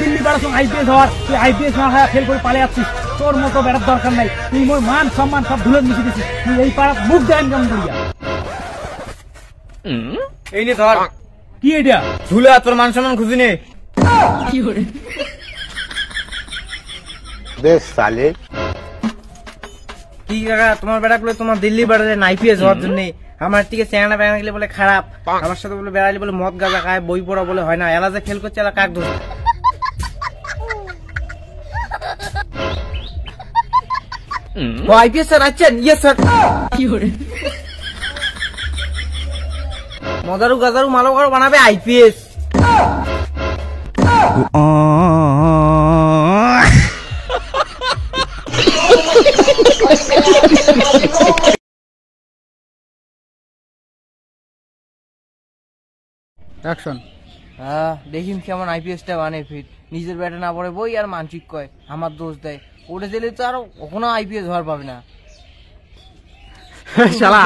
Delhi বাড়াছো IPS হওয়ার, তুই IPS না হয় ফেল করে পালিয়ে যাচ্ছিস। তোর মতো বেড়ার দরকার নাই, তুই মোর মান সম্মান সব ধুলে মিশে দিছিস। তুই এই পাড়ার মুখ দেন কেমন করিয়া? এই নে ধর। কি এটা? ধুলে তোর মান সম্মান খুঁজি নে। কি করে বেশ সালে কি কাকা, তোমার বেড়াগুলো তোমার দিল্লি বেড়ালেন আইপিএস হওয়ার জন্য। আমার থেকে চেঙ্গা বেড়া গেলে বলে খারাপ, আমার সাথে বলে বেড়ালে বলে মদ গাঁজা খায়, বই পড়া বলে হয় না। এলা যে ফেল করছে এলা কাক ধরে। ও আইপিএস স্যার আছেন? Yes sir. কি করে মদারু গাজারু মালো গারু বানাবে আইপিএস। অ্যাকশন। দেখিম কেমন আইপিএসটা বানে ফিট। নিজের ব্যাটে না পড়ে বই আর মানসিক কয় আমার দোষ দেয়। ওটা দিলে তো আর কখনো আইপিএস হওয়ার পাবে না। শালা